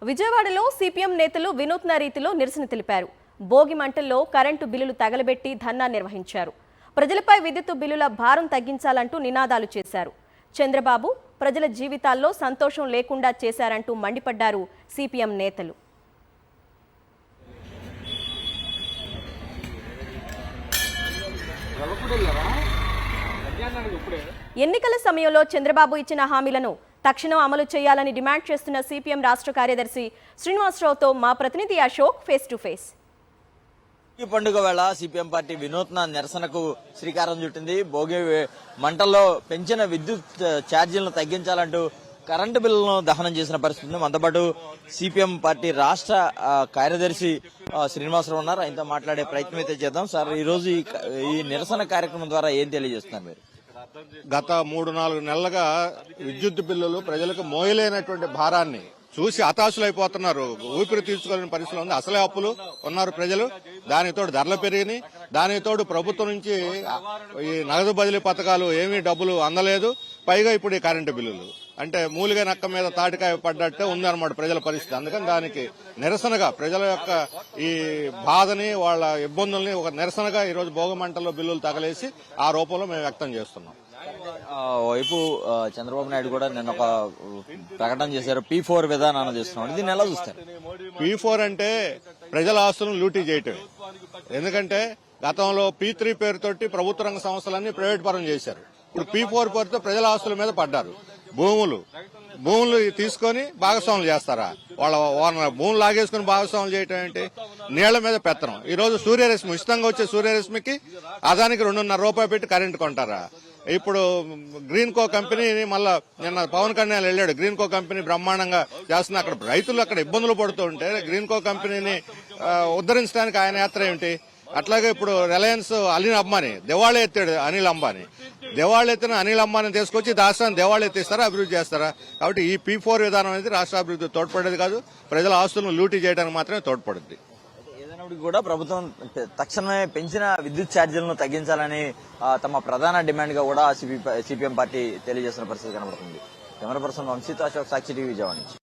విజయవాడలో సిపిఎం నేతలు వినూత్న రీతిలో నిరసన తెలిపారు. భోగి మంటల్లో కరెంటు బిల్లులు తగలబెట్టి ధర్నా నిర్వహించారు. ప్రజలపై విద్యుత్ బిల్లుల భారం తగ్గించాలంటూ నినాదాలు చేశారు. చంద్రబాబు ప్రజల జీవితాల్లో సంతోషం లేకుండా చేశారంటూ మండిపడ్డారు సిపిఎం నేతలు. ఎన్నికల సమయంలో చంద్రబాబు ఇచ్చిన హామీలను తక్షణం అమలు చేయాలని డిమాండ్ చేస్తున్న సిపిఎం రాష్ట్ర కార్యదర్శి శ్రీనివాసరావుతో మా ప్రతినిధి అశోక్ ఫేస్ టు ఫేస్. ఈ పండుగ వేళ సిపిఎం పార్టీ వినూత్న నిరసనకు శ్రీకారం చుట్టింది. భోగి మంటల్లో పెంచిన విద్యుత్ ఛార్జీలను తగ్గించాలంటూ కరెంటు బిల్లులను దహనం చేసిన పరిస్థితి. మనతో పాటు సిపిఎం పార్టీ రాష్ట్ర కార్యదర్శి శ్రీనివాసరావు ఉన్నారు. ఆయనతో మాట్లాడే ప్రయత్నం అయితే చేద్దాం. సార్, ఈ రోజు ఈ నిరసన కార్యక్రమం ద్వారా ఏం తెలియజేస్తున్నారు మీరు? గత 3-4 నెలలుగా విద్యుత్ బిల్లులు ప్రజలకు మోయలేనటువంటి భారాన్ని చూసి హతాశులైపోతున్నారు. ఊపిరి తీర్చుకోలేని పరిస్థితులు ఉంది. అసలే అప్పులు ఉన్నారు ప్రజలు. దానితోడు ధరలు పెరిగినాయి. దానితోడు ప్రభుత్వం నుంచి ఈ నగదు బదిలీ పథకాలు ఏమీ డబ్బులు అందలేదు. పైగా ఇప్పుడు ఈ కరెంటు బిల్లులు అంటే మూలిగా నక్క మీద తాటికాయ పడ్డట్టే ఉందన్నమాట ప్రజల పరిస్థితి. అందుకని దానికి నిరసనగా ప్రజల యొక్క ఈ బాధని వాళ్ళ ఇబ్బందుల్ని ఒక నిరసనగా ఈరోజు భోగమంటల్లో బిల్లులు తగలేసి ఆ రూపంలో మేము వ్యక్తం చేస్తున్నాం. వైపు చంద్రబాబు నాయుడు కూడా నిన్న ఒక ప్రకటన చేశారు. P4 విధానాన్ని చేస్తున్నాం. దీన్ని ఎలా చూస్తారు? P4 అంటే ప్రజల ఆస్తులను లూటీ చేయటమే. ఎందుకంటే గతంలో P3 పేరుతోటి ప్రభుత్వ రంగ సంస్థలన్నీ ప్రైవేట్ పరం చేశారు. ఇప్పుడు P4 పేరుతో ప్రజల ఆస్తుల మీద పడ్డారు. భూములు తీసుకొని భాగస్వాములు చేస్తారా? వాళ్ళ భూములు లాగేసుకుని భాగస్వాములు చేయటం ఏంటి? నీళ్ల మీద పెత్తనం. ఈ రోజు సూర్యరశ్మి ఉచితంగా వచ్చే సూర్యరశ్మికి అదానికి ₹2.5 పెట్టి కరెంటు కొంటారా? ఇప్పుడు గ్రీన్ కో కంపెనీని మళ్ళా నిన్న పవన్ కళ్యాణ్ వెళ్ళాడు. గ్రీన్ కో కంపెనీ బ్రహ్మాండంగా చేస్తున్న అక్కడ రైతులు అక్కడ ఇబ్బందులు పడుతూ ఉంటే గ్రీన్ కో కంపెనీని ఉద్ధరించడానికి ఆయన యాత్ర ఏమిటి? అట్లాగే ఇప్పుడు రిలయన్స్ అనిల్ అంబానీ దివాళీ ఎత్తాడు. అనిల్ అంబానీ దివాళీ ఎత్తిన అనిల్ అంబానీ తీసుకొచ్చి రాష్ట్రాన్ని దివాళీ ఎత్తిస్తారా, అభివృద్ధి చేస్తారా? కాబట్టి ఈ P4 విధానం అనేది రాష్ట్ర అభివృద్ధి తోడ్పడేది కాదు. ప్రజల ఆస్తులను లూటీ చేయడానికి మాత్రమే తోడ్పడుద్ది. కూడా ప్రభుత్వం తక్షణమే పెంచిన విద్యుత్ ఛార్జీలను తగ్గించాలని తమ ప్రధాన డిమాండ్ గా కూడా సిపిఎం పార్టీ తెలియజేస్తున్న పరిస్థితి కనబడుతుంది. కెమెరా పర్సన్ వంశీతో అశోక్, సాక్షి టీవీ, విజయవాడ నుంచి.